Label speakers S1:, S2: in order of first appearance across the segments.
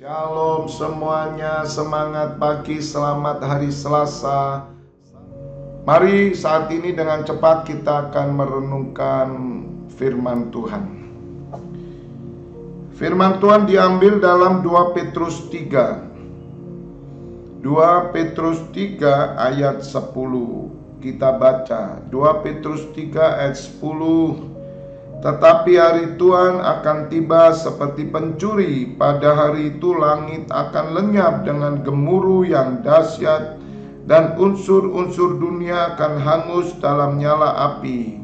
S1: Shalom semuanya, semangat pagi, selamat hari Selasa. Mari saat ini dengan cepat kita akan merenungkan firman Tuhan. Firman Tuhan diambil dalam 2 Petrus 3. 2 Petrus 3 ayat 10. Kita baca 2 Petrus 3 ayat 10. Tetapi hari Tuhan akan tiba seperti pencuri. Pada hari itu langit akan lenyap dengan gemuruh yang dahsyat, dan unsur-unsur dunia akan hangus dalam nyala api,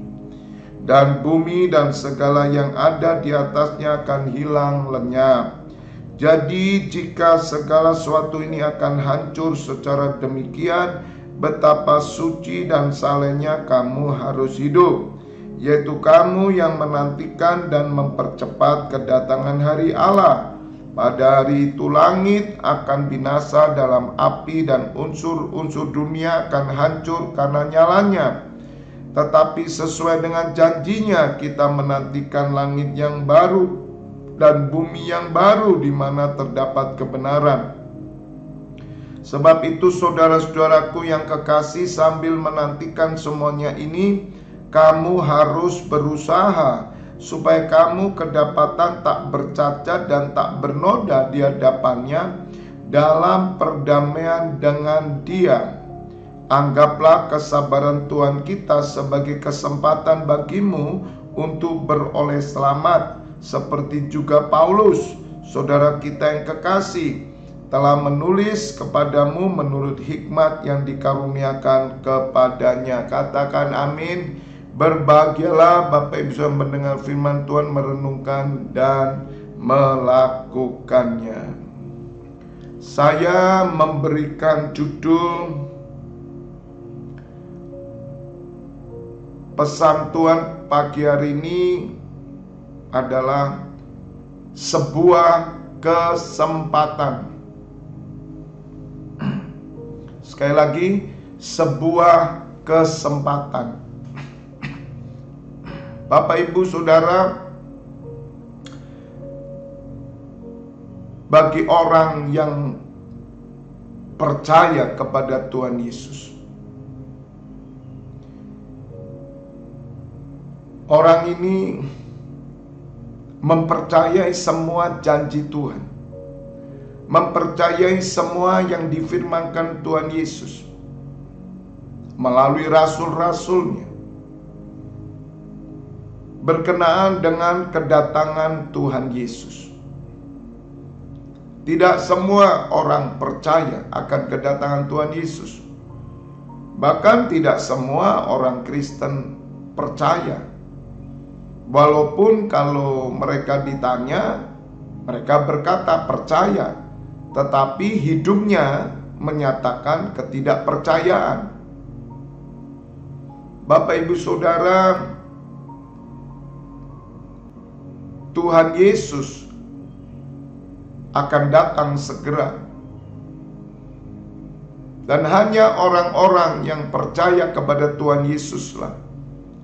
S1: dan bumi dan segala yang ada di atasnya akan hilang lenyap. Jadi jika segala sesuatu ini akan hancur secara demikian, betapa suci dan salehnya kamu harus hidup, yaitu kamu yang menantikan dan mempercepat kedatangan hari Allah. Pada hari itu langit akan binasa dalam api, dan unsur-unsur dunia akan hancur karena nyalanya. Tetapi sesuai dengan janjinya, kita menantikan langit yang baru dan bumi yang baru di mana terdapat kebenaran. Sebab itu saudara-saudaraku yang kekasih, sambil menantikan semuanya ini, kamu harus berusaha supaya kamu kedapatan tak bercacat dan tak bernoda di hadapannya dalam perdamaian dengan Dia. Anggaplah kesabaran Tuhan kita sebagai kesempatan bagimu untuk beroleh selamat, seperti juga Paulus, saudara kita yang kekasih, telah menulis kepadamu menurut hikmat yang dikaruniakan kepadanya. Katakan amin. Berbahagialah Bapak Ibu yang mendengar firman Tuhan, merenungkan dan melakukannya. Saya memberikan judul pesan Tuhan pagi hari ini adalah sebuah kesempatan. Sekali lagi, sebuah kesempatan. Bapak Ibu Saudara, bagi orang yang percaya kepada Tuhan Yesus, orang ini mempercayai semua janji Tuhan, mempercayai semua yang difirmankan Tuhan Yesus melalui rasul-rasulnya berkenaan dengan kedatangan Tuhan Yesus. Tidak semua orang percaya akan kedatangan Tuhan Yesus. Bahkan tidak semua orang Kristen percaya. Walaupun kalau mereka ditanya, mereka berkata percaya, tetapi hidupnya menyatakan ketidakpercayaan. Bapak Ibu Saudara, Tuhan Yesus akan datang segera, dan hanya orang-orang yang percaya kepada Tuhan Yesuslah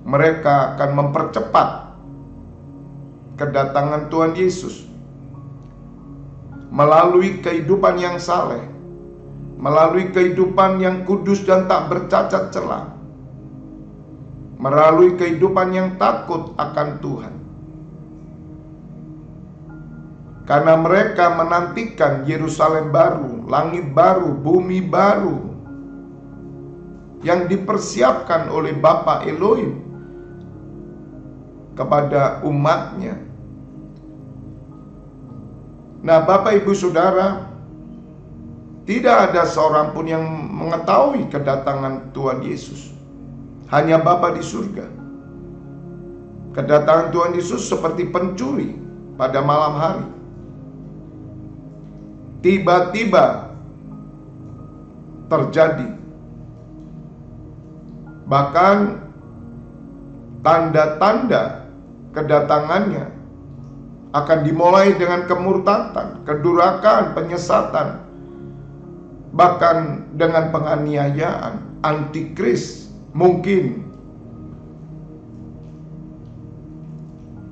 S1: mereka akan mempercepat kedatangan Tuhan Yesus melalui kehidupan yang saleh, melalui kehidupan yang kudus dan tak bercacat celah, melalui kehidupan yang takut akan Tuhan. Karena mereka menantikan Yerusalem baru, langit baru, bumi baru yang dipersiapkan oleh Bapa Elohim kepada umatnya. Nah, Bapak Ibu Saudara, tidak ada seorang pun yang mengetahui kedatangan Tuhan Yesus, hanya Bapa di surga. Kedatangan Tuhan Yesus seperti pencuri pada malam hari. Tiba-tiba terjadi. Bahkan tanda-tanda kedatangannya akan dimulai dengan kemurtatan, kedurhakaan, penyesatan, bahkan dengan penganiayaan, antikris mungkin.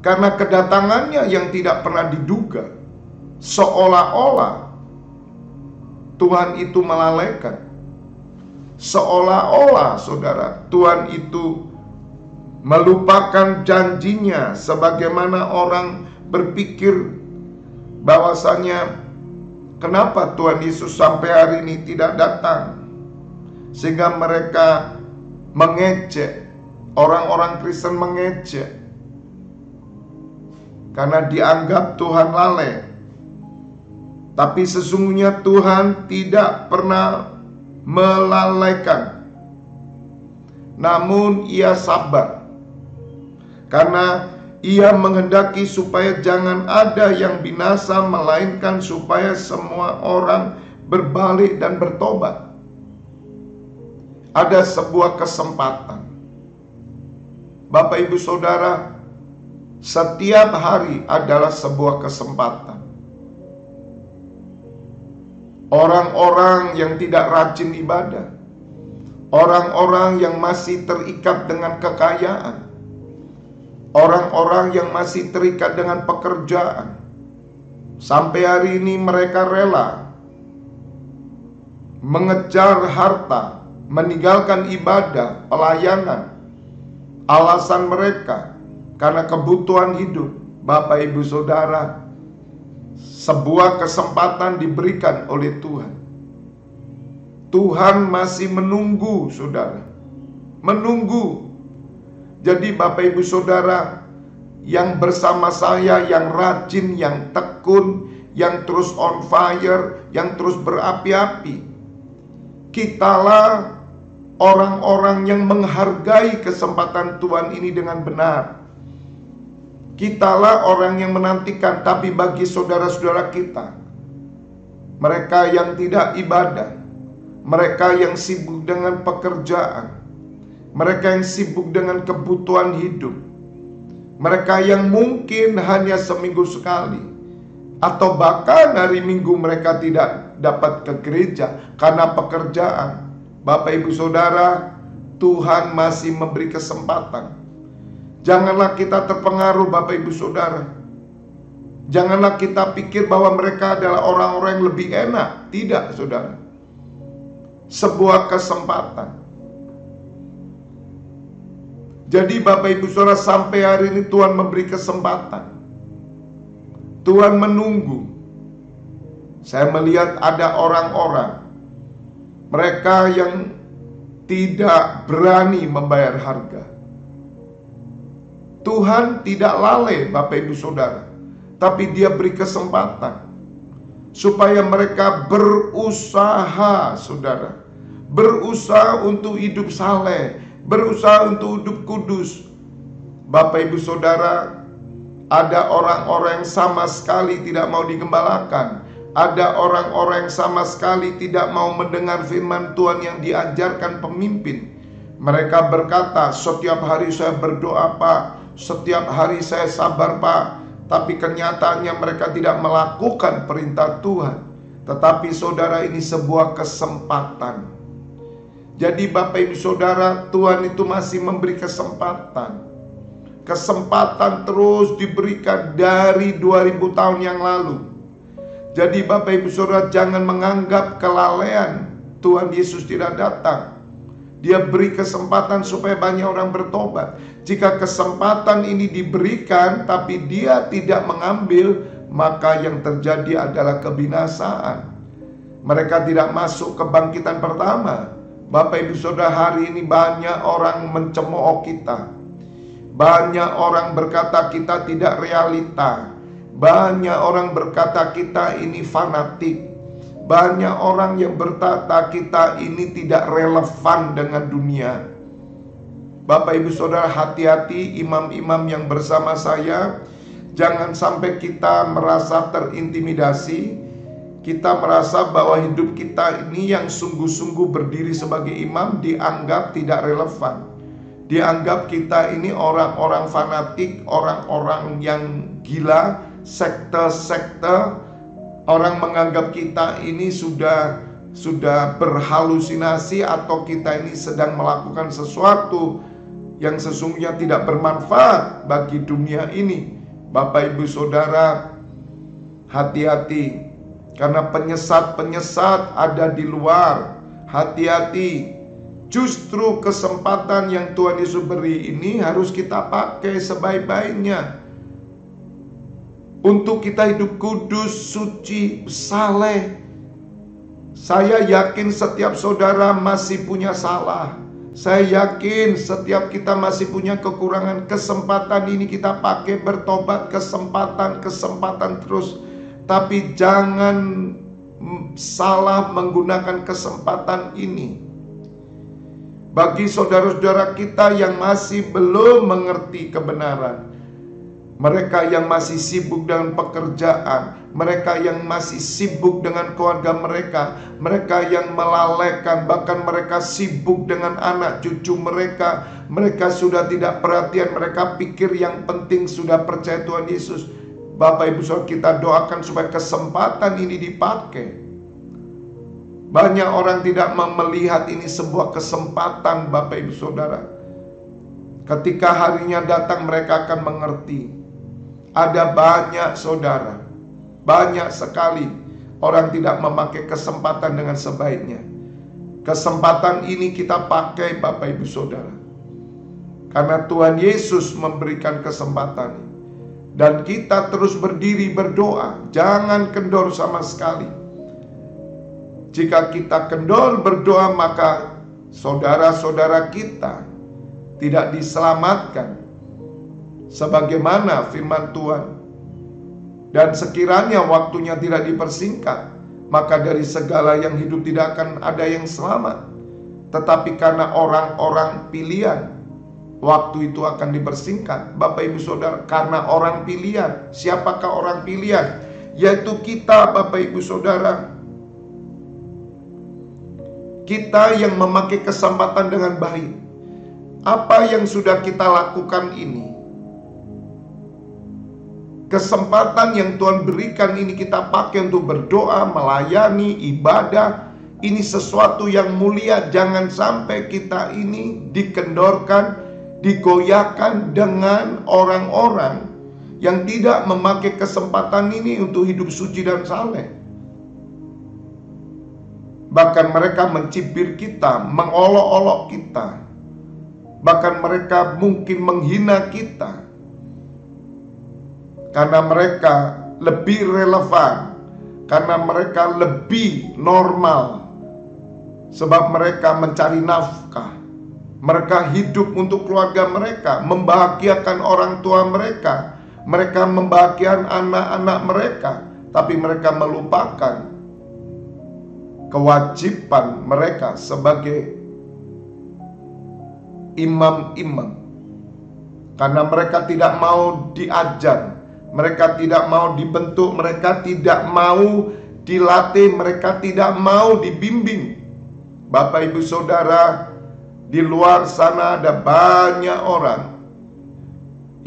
S1: Karena kedatangannya yang tidak pernah diduga, seolah-olah Tuhan itu melalaikan. Seolah-olah saudara, Tuhan itu melupakan janjinya, sebagaimana orang berpikir bahwasanya kenapa Tuhan Yesus sampai hari ini tidak datang, sehingga mereka mengejek, orang-orang Kristen mengejek karena dianggap Tuhan lalai. Tapi sesungguhnya Tuhan tidak pernah melalaikan, namun Ia sabar, karena Ia menghendaki supaya jangan ada yang binasa, melainkan supaya semua orang berbalik dan bertobat. Ada sebuah kesempatan, Bapak Ibu Saudara, setiap hari adalah sebuah kesempatan. Orang-orang yang tidak rajin ibadah, orang-orang yang masih terikat dengan kekayaan, orang-orang yang masih terikat dengan pekerjaan, sampai hari ini mereka rela mengejar harta, meninggalkan ibadah, pelayanan. Alasan mereka karena kebutuhan hidup. Bapak Ibu Saudara, sebuah kesempatan diberikan oleh Tuhan. Tuhan masih menunggu saudara, menunggu. Jadi Bapak Ibu Saudara yang bersama saya, yang rajin, yang tekun, yang terus on fire, yang terus berapi-api, kitalah orang-orang yang menghargai kesempatan Tuhan ini dengan benar. Kitalah orang yang menantikan. Tapi bagi saudara-saudara kita, mereka yang tidak ibadah, mereka yang sibuk dengan pekerjaan, mereka yang sibuk dengan kebutuhan hidup, mereka yang mungkin hanya seminggu sekali, atau bahkan hari Minggu mereka tidak dapat ke gereja karena pekerjaan. Bapak Ibu Saudara, Tuhan masih memberi kesempatan. Janganlah kita terpengaruh Bapak Ibu Saudara. Janganlah kita pikir bahwa mereka adalah orang-orang yang lebih enak. Tidak saudara. Sebuah kesempatan. Jadi Bapak Ibu Saudara, sampai hari ini Tuhan memberi kesempatan. Tuhan menunggu. Saya melihat ada orang-orang, mereka yang tidak berani membayar harga. Tuhan tidak lalai Bapak Ibu Saudara, tapi Dia beri kesempatan supaya mereka berusaha saudara, berusaha untuk hidup saleh, berusaha untuk hidup kudus. Bapak Ibu Saudara, ada orang-orang yang sama sekali tidak mau digembalakan. Ada orang-orang yang sama sekali tidak mau mendengar firman Tuhan yang diajarkan pemimpin. Mereka berkata, setiap hari saya berdoa Pak, setiap hari saya sabar Pak. Tapi kenyataannya mereka tidak melakukan perintah Tuhan. Tetapi saudara, ini sebuah kesempatan. Jadi Bapak Ibu Saudara, Tuhan itu masih memberi kesempatan. Kesempatan terus diberikan dari 2000 tahun yang lalu. Jadi Bapak Ibu Saudara, jangan menganggap kelalaian Tuhan Yesus tidak datang. Dia beri kesempatan supaya banyak orang bertobat. Jika kesempatan ini diberikan tapi Dia tidak mengambil, maka yang terjadi adalah kebinasaan. Mereka tidak masuk kebangkitan pertama. Bapak Ibu Saudara, hari ini banyak orang mencemooh kita. Banyak orang berkata kita tidak realita. Banyak orang berkata kita ini fanatik. Banyak orang yang berkata kita ini tidak relevan dengan dunia. Bapak Ibu Saudara, hati-hati imam-imam yang bersama saya. Jangan sampai kita merasa terintimidasi. Kita merasa bahwa hidup kita ini yang sungguh-sungguh berdiri sebagai imam dianggap tidak relevan. Dianggap kita ini orang-orang fanatik, orang-orang yang gila, sekte-sekte. Orang menganggap kita ini sudah berhalusinasi, atau kita ini sedang melakukan sesuatu yang sesungguhnya tidak bermanfaat bagi dunia ini. Bapak Ibu Saudara, Hati-hati, karena penyesat-penyesat ada di luar. Hati-hati, justru kesempatan yang Tuhan Yesus beri ini harus kita pakai sebaik-baiknya untuk kita hidup kudus, suci, saleh. Saya yakin setiap saudara masih punya salah. Saya yakin setiap kita masih punya kekurangan. Kesempatan ini kita pakai bertobat, kesempatan terus. Tapi jangan salah menggunakan kesempatan ini. Bagi saudara-saudara kita yang masih belum mengerti kebenaran, mereka yang masih sibuk dengan pekerjaan, mereka yang masih sibuk dengan keluarga mereka, mereka yang melalaikan, bahkan mereka sibuk dengan anak cucu mereka, mereka sudah tidak perhatian, mereka pikir yang penting sudah percaya Tuhan Yesus. Bapak Ibu Saudara, kita doakan supaya kesempatan ini dipakai. Banyak orang tidak melihat ini sebuah kesempatan, Bapak Ibu Saudara. Ketika harinya datang, mereka akan mengerti. Ada banyak saudara, banyak sekali orang tidak memakai kesempatan dengan sebaiknya. Kesempatan ini kita pakai, Bapak Ibu Saudara, karena Tuhan Yesus memberikan kesempatan ini. Dan kita terus berdiri berdoa, jangan kendor sama sekali. Jika kita kendor berdoa, maka saudara-saudara kita tidak diselamatkan sebagaimana firman Tuhan. Dan sekiranya waktunya tidak dipersingkat, maka dari segala yang hidup tidak akan ada yang selamat. Tetapi karena orang-orang pilihan, waktu itu akan dipersingkat. Bapak Ibu Saudara, karena orang pilihan. Siapakah orang pilihan? Yaitu kita, Bapak Ibu Saudara. Kita yang memakai kesempatan dengan baik. Apa yang sudah kita lakukan ini, kesempatan yang Tuhan berikan ini kita pakai untuk berdoa, melayani, ibadah. Ini sesuatu yang mulia. Jangan sampai kita ini dikendorkan, digoyahkan dengan orang-orang yang tidak memakai kesempatan ini untuk hidup suci dan saleh. Bahkan mereka mencibir kita, mengolok-olok kita. Bahkan mereka mungkin menghina kita, karena mereka lebih relevan, karena mereka lebih normal. Sebab mereka mencari nafkah, mereka hidup untuk keluarga mereka, membahagiakan orang tua mereka, mereka membahagiakan anak-anak mereka. Tapi mereka melupakan kewajiban mereka sebagai imam-imam. Karena mereka tidak mau diajar, mereka tidak mau dibentuk, mereka tidak mau dilatih, mereka tidak mau dibimbing. Bapak Ibu Saudara, di luar sana ada banyak orang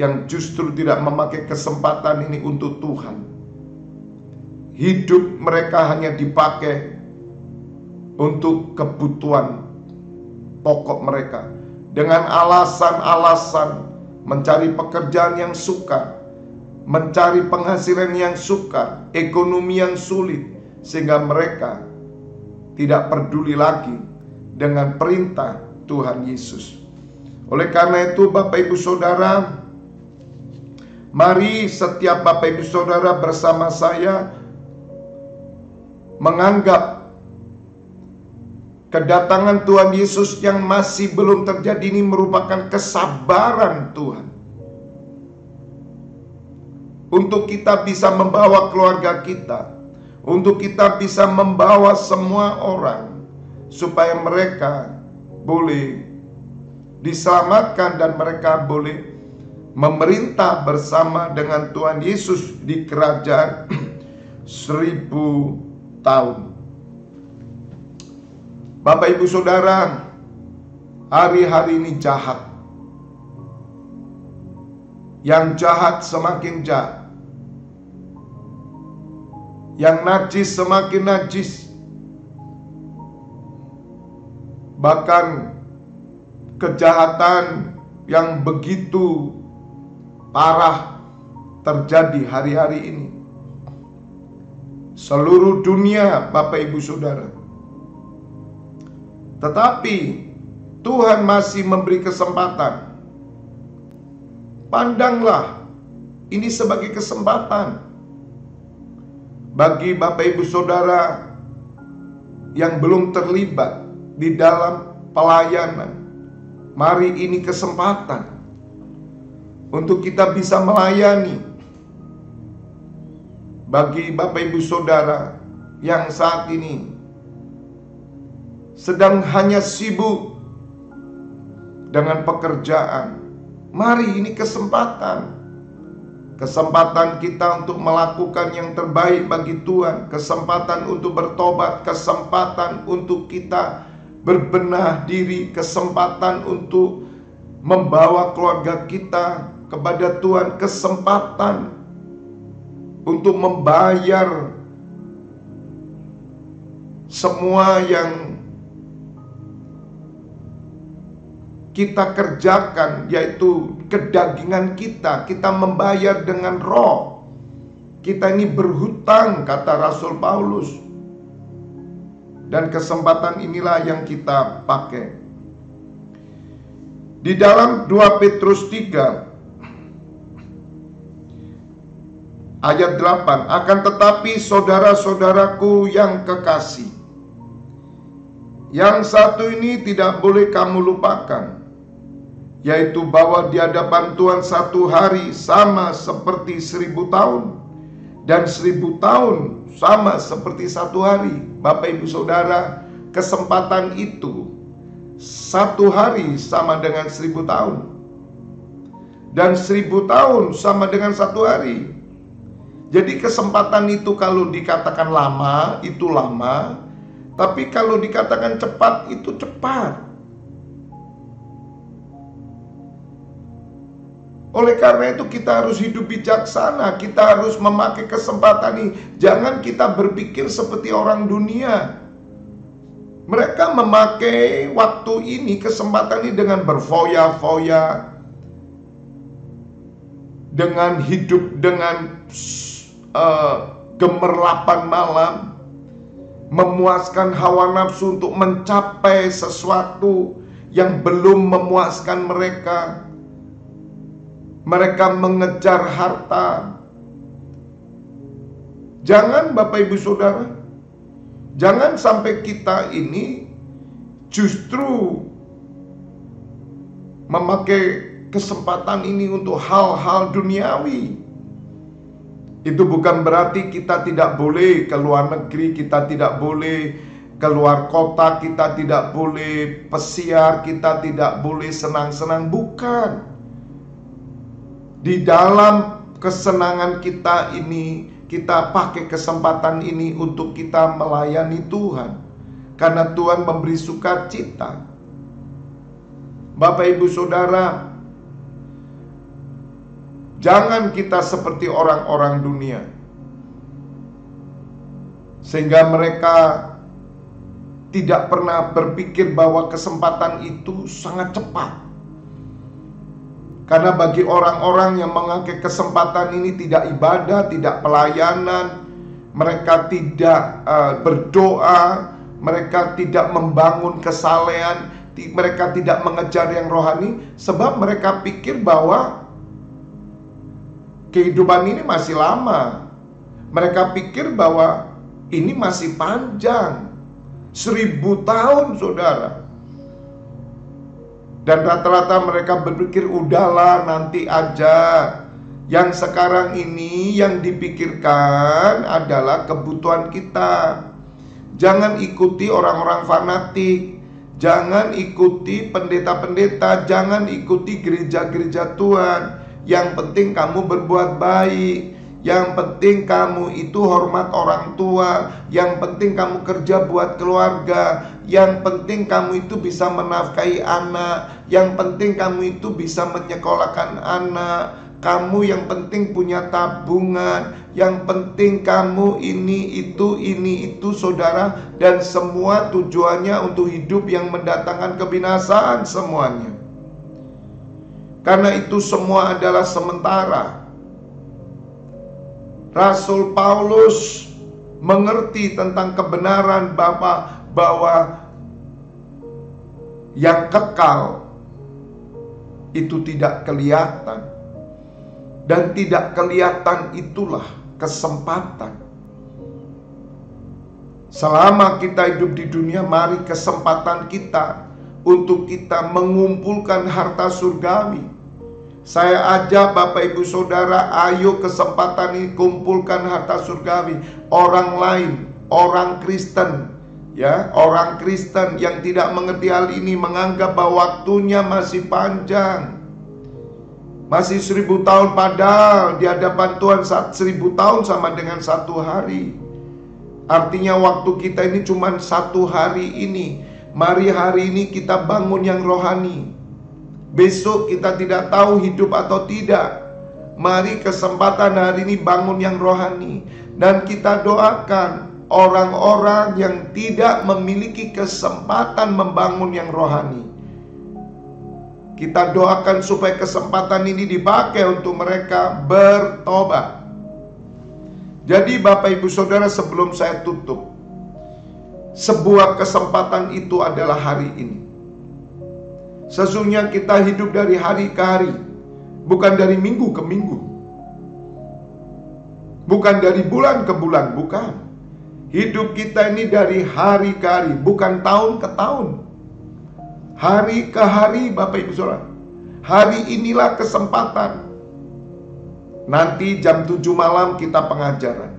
S1: yang justru tidak memakai kesempatan ini untuk Tuhan. Hidup mereka hanya dipakai untuk kebutuhan pokok mereka, dengan alasan-alasan mencari pekerjaan yang sukar, mencari penghasilan yang sukar, ekonomi yang sulit, sehingga mereka tidak peduli lagi dengan perintah Tuhan Yesus. Oleh karena itu, Bapak Ibu Saudara, mari setiap Bapak Ibu Saudara bersama saya menganggap kedatangan Tuhan Yesus yang masih belum terjadi ini merupakan kesabaran Tuhan untuk kita bisa membawa keluarga kita, untuk kita bisa membawa semua orang, supaya mereka boleh diselamatkan dan mereka boleh memerintah bersama dengan Tuhan Yesus di kerajaan 1000 tahun. Bapak Ibu Saudara, hari-hari ini jahat. Yang jahat semakin jahat, yang najis semakin najis. Bahkan kejahatan yang begitu parah terjadi hari-hari ini. seluruh dunia, Bapak Ibu Saudara. Tetapi Tuhan masih memberi kesempatan. Pandanglah ini sebagai kesempatan bagi Bapak Ibu Saudara yang belum terlibat di dalam pelayanan. Mari ini kesempatan untuk kita bisa melayani. Bagi Bapak Ibu Saudara yang saat ini sedang hanya sibuk dengan pekerjaan, mari ini kesempatan kita untuk melakukan yang terbaik bagi Tuhan, kesempatan untuk bertobat, kesempatan untuk kita berbenah diri, kesempatan untuk membawa keluarga kita kepada Tuhan, kesempatan untuk membayar semua yang kita kerjakan, yaitu kedagingan kita. Kita membayar dengan roh. Kita ini berhutang, kata Rasul Paulus. Dan kesempatan inilah yang kita pakai. Di dalam 2 Petrus 3 ayat 8, akan tetapi saudara-saudaraku yang kekasih, yang satu ini tidak boleh kamu lupakan, yaitu bahwa di hadapan Tuhan satu hari sama seperti 1000 tahun, dan 1000 tahun sama seperti satu hari. Bapak Ibu Saudara, kesempatan itu, satu hari sama dengan 1000 tahun, dan 1000 tahun sama dengan satu hari. Jadi kesempatan itu kalau dikatakan lama, itu lama. Tapi kalau dikatakan cepat, itu cepat. Oleh karena itu kita harus hidup bijaksana. Kita harus memakai kesempatan ini. Jangan kita berpikir seperti orang dunia. Mereka memakai waktu ini, kesempatan ini dengan berfoya-foya, dengan hidup dengan gemerlapan malam, memuaskan hawa nafsu untuk mencapai sesuatu yang belum memuaskan mereka. Mereka mengejar harta. Jangan, Bapak Ibu Saudara, jangan sampai kita ini justru memakai kesempatan ini untuk hal-hal duniawi. Itu bukan berarti kita tidak boleh ke luar negeri, kita tidak boleh keluar kota, kita tidak boleh pesiar, kita tidak boleh senang-senang. Bukan. Di dalam kesenangan kita ini, kita pakai kesempatan ini untuk kita melayani Tuhan. Karena Tuhan memberi sukacita. Bapak Ibu Saudara, jangan kita seperti orang-orang dunia, sehingga mereka tidak pernah berpikir bahwa kesempatan itu sangat cepat. Karena bagi orang-orang yang mengakai kesempatan ini tidak ibadah, tidak pelayanan, mereka tidak berdoa, mereka tidak membangun kesalehan, mereka tidak mengejar yang rohani, sebab mereka pikir bahwa kehidupan ini masih lama. Mereka pikir bahwa ini masih panjang. 1000 tahun, saudara. Dan rata-rata mereka berpikir, udahlah nanti aja. Yang sekarang ini yang dipikirkan adalah kebutuhan kita. Jangan ikuti orang-orang fanatik. Jangan ikuti pendeta-pendeta. Jangan ikuti gereja-gereja Tuhan. Yang penting kamu berbuat baik. Yang penting kamu itu hormat orang tua. Yang penting kamu kerja buat keluarga. Yang penting kamu itu bisa menafkahi anak. Yang penting kamu itu bisa menyekolahkan anak. Kamu yang penting punya tabungan. Yang penting kamu ini itu saudara. Dan semua tujuannya untuk hidup yang mendatangkan kebinasaan semuanya. Karena itu semua adalah sementara. Rasul Paulus mengerti tentang kebenaran bahwa yang kekal itu tidak kelihatan, dan tidak kelihatan itulah kesempatan. Selama kita hidup di dunia, mari kesempatan kita untuk kita mengumpulkan harta surgawi. Saya ajak Bapak Ibu Saudara, ayo kesempatan ini kumpulkan harta surgawi. Orang lain, orang Kristen, ya, orang Kristen yang tidak mengerti hal ini menganggap bahwa waktunya masih panjang, masih 1000 tahun, padahal di hadapan Tuhan 1000 tahun sama dengan 1 hari. Artinya waktu kita ini cuma 1 hari ini. Mari hari ini kita bangun yang rohani. Besok kita tidak tahu hidup atau tidak. Mari kesempatan hari ini bangun yang rohani. Dan kita doakan orang-orang yang tidak memiliki kesempatan membangun yang rohani. Kita doakan supaya kesempatan ini dipakai untuk mereka bertobat. Jadi Bapak Ibu Saudara, sebelum saya tutup, sebuah kesempatan itu adalah hari ini. Sesungguhnya kita hidup dari hari ke hari, bukan dari minggu ke minggu, bukan dari bulan ke bulan, bukan. Hidup kita ini dari hari ke hari, bukan tahun ke tahun, hari ke hari. Bapak Ibu Saudara, hari inilah kesempatan. Nanti jam 7 malam kita pengajaran.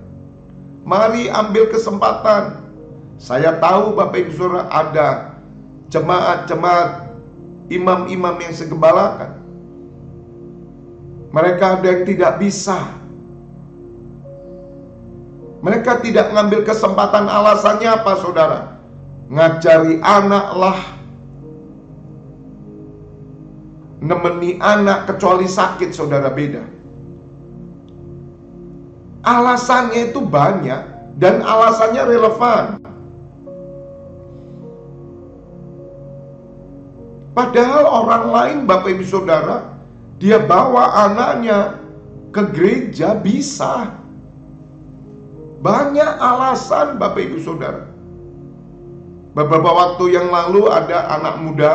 S1: Mari ambil kesempatan. Saya tahu Bapak Ibu Saudara ada jemaat-jemaat, imam-imam yang segembalakan. Mereka ada yang tidak bisa. Mereka tidak ngambil kesempatan. Alasannya apa saudara? Ngajari anak lah, nemeni anak kecuali sakit saudara, beda. Alasannya itu banyak dan alasannya relevan. Padahal orang lain Bapak Ibu Saudara, dia bawa anaknya ke gereja bisa. Banyak alasan Bapak Ibu Saudara. Beberapa waktu yang lalu ada anak muda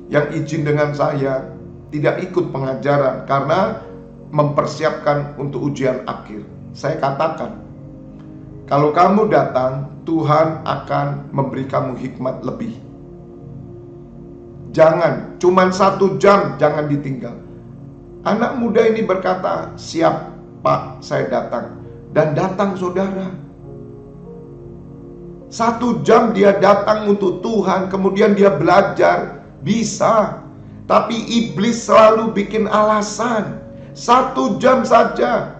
S1: yang izin dengan saya tidak ikut pengajaran karena mempersiapkan untuk ujian akhir. Saya katakan, kalau kamu datang, Tuhan akan memberi kamu hikmat lebih. Jangan, cuman 1 jam, jangan ditinggal. Anak muda ini berkata, siap Pak, saya datang. Dan datang saudara. 1 jam dia datang untuk Tuhan, kemudian dia belajar, bisa. Tapi iblis selalu bikin alasan. 1 jam saja.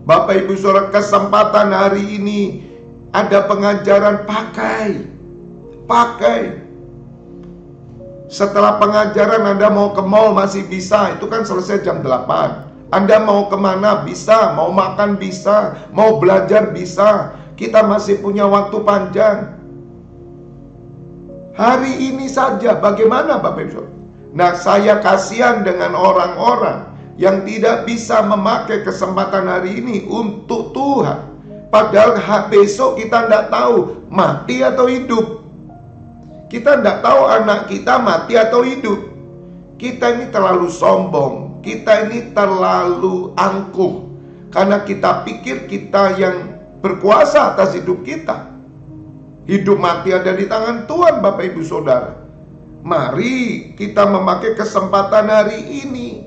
S1: Bapak Ibu Saudara, kesempatan hari ini ada pengajaran, pakai. Setelah pengajaran Anda mau ke mall masih bisa, itu kan selesai jam 8. Anda mau kemana bisa, mau makan bisa, mau belajar bisa. Kita masih punya waktu panjang. Hari ini saja, bagaimana Bapak Ibu? Nah, saya kasihan dengan orang-orang yang tidak bisa memakai kesempatan hari ini untuk Tuhan. Padahal besok kita tidak tahu mati atau hidup. Kita tidak tahu anak kita mati atau hidup. Kita ini terlalu sombong. Kita ini terlalu angkuh. Karena kita pikir kita yang berkuasa atas hidup kita. Hidup mati ada di tangan Tuhan Bapak Ibu Saudara. Mari kita memakai kesempatan hari ini.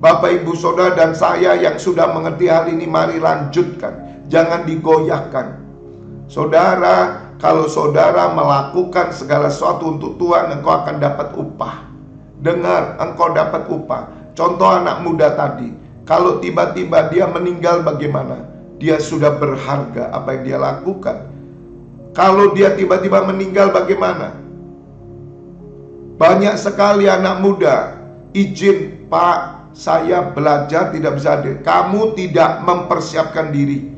S1: Bapak Ibu Saudara dan saya yang sudah mengerti hal ini, mari lanjutkan. Jangan digoyahkan. Saudara, kalau saudara melakukan segala sesuatu untuk Tuhan, engkau akan dapat upah. Dengar, engkau dapat upah. Contoh anak muda tadi, kalau tiba-tiba dia meninggal bagaimana? Dia sudah berharga apa yang dia lakukan. Kalau dia tiba-tiba meninggal bagaimana? Banyak sekali anak muda izin, Pak, saya belajar tidak bisa hadir. Kamu tidak mempersiapkan diri.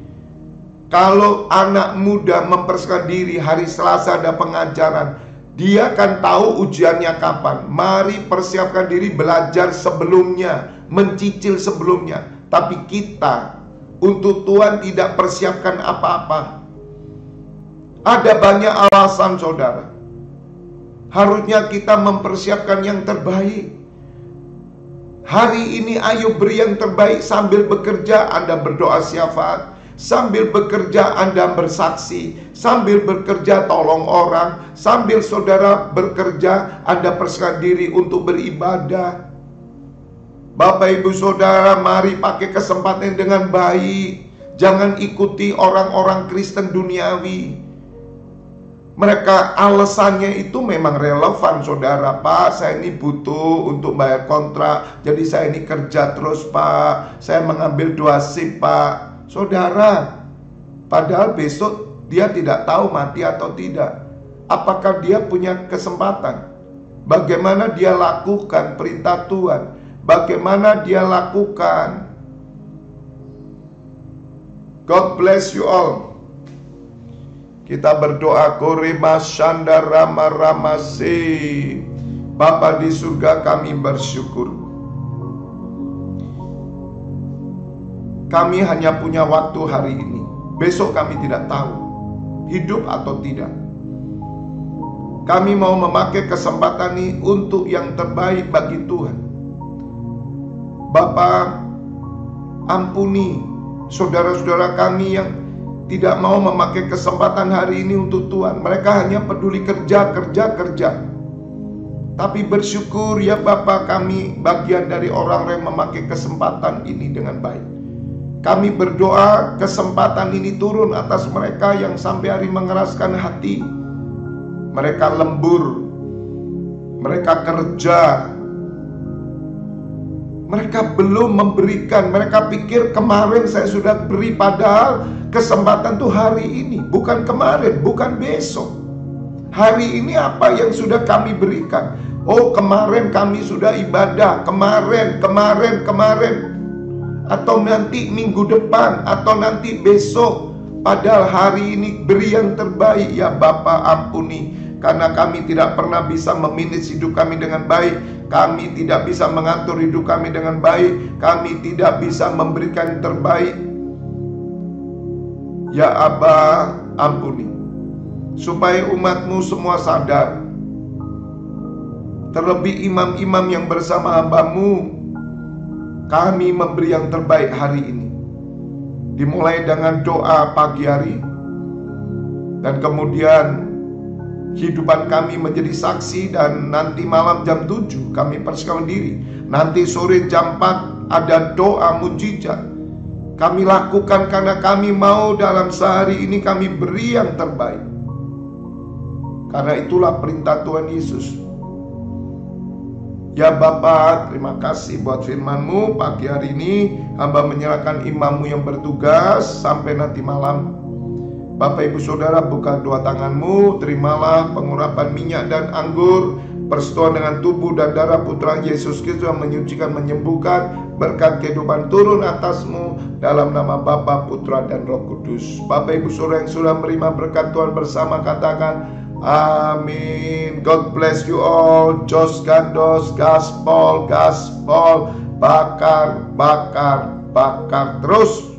S1: Kalau anak muda mempersiapkan diri, hari Selasa ada pengajaran, dia akan tahu ujiannya kapan. Mari persiapkan diri, belajar sebelumnya, mencicil sebelumnya. Tapi kita untuk Tuhan tidak persiapkan apa-apa. Ada banyak alasan saudara. Harusnya kita mempersiapkan yang terbaik. Hari ini ayo beri yang terbaik. Sambil bekerja Anda berdoa syafaat, sambil bekerja Anda bersaksi, sambil bekerja tolong orang, sambil saudara bekerja Anda persiapkan diri untuk beribadah. Bapak ibu saudara, mari pakai kesempatan dengan baik. Jangan ikuti orang-orang Kristen duniawi. Mereka alasannya itu memang relevan saudara. Pak, saya ini butuh untuk bayar kontrak, jadi saya ini kerja terus Pak. Saya mengambil 2 shift Pak. Saudara, padahal besok dia tidak tahu mati atau tidak. Apakah dia punya kesempatan? Bagaimana dia lakukan perintah Tuhan? Bagaimana dia lakukan? God bless you all. Kita berdoa, Korema Shanda Rama Ramase. Bapa di surga, kami bersyukur. Kami hanya punya waktu hari ini. Besok kami tidak tahu hidup atau tidak. Kami mau memakai kesempatan ini untuk yang terbaik bagi Tuhan. Bapa, ampuni saudara-saudara kami yang tidak mau memakai kesempatan hari ini untuk Tuhan. Mereka hanya peduli kerja. Tapi bersyukur ya Bapa, kami bagian dari orang yang memakai kesempatan ini dengan baik. Kami berdoa kesempatan ini turun atas mereka yang sampai hari mengeraskan hati. Mereka lembur, mereka kerja, mereka belum memberikan. Mereka pikir kemarin saya sudah beri, padahal kesempatan tuh hari ini, bukan kemarin, bukan besok. Hari ini apa yang sudah kami berikan? Oh, kemarin kami sudah ibadah, kemarin, atau nanti minggu depan, atau nanti besok. Padahal hari ini beri yang terbaik ya Bapa, ampuni. Karena kami tidak pernah bisa memanage hidup kami dengan baik. Kami tidak bisa mengatur hidup kami dengan baik. Kami tidak bisa memberikan yang terbaik. Ya Aba, ampuni. Supaya umat-Mu semua sadar. Terlebih imam-imam yang bersama hamba-Mu, kami memberi yang terbaik hari ini. Dimulai dengan doa pagi hari, dan kemudian kehidupan kami menjadi saksi, dan nanti malam jam 7 kami persiapkan diri. Nanti sore jam 4 ada doa mujizat. Kami lakukan karena kami mau dalam sehari ini kami beri yang terbaik. Karena itulah perintah Tuhan Yesus. Ya Bapa, terima kasih buat firman-Mu pagi hari ini. Hamba menyerahkan imam-Mu yang bertugas sampai nanti malam. Bapak ibu saudara, buka dua tangan-Mu, terimalah pengurapan minyak dan anggur, persetujuan dengan tubuh dan darah Putra Yesus Kristus yang menyucikan, menyembuhkan. Berkat kehidupan turun atas-Mu dalam nama Bapa, Putra dan Roh Kudus. Bapak ibu saudara yang sudah menerima berkat Tuhan bersama, katakan amin. God bless you all. Jos Gandos, gaspol, bakar terus.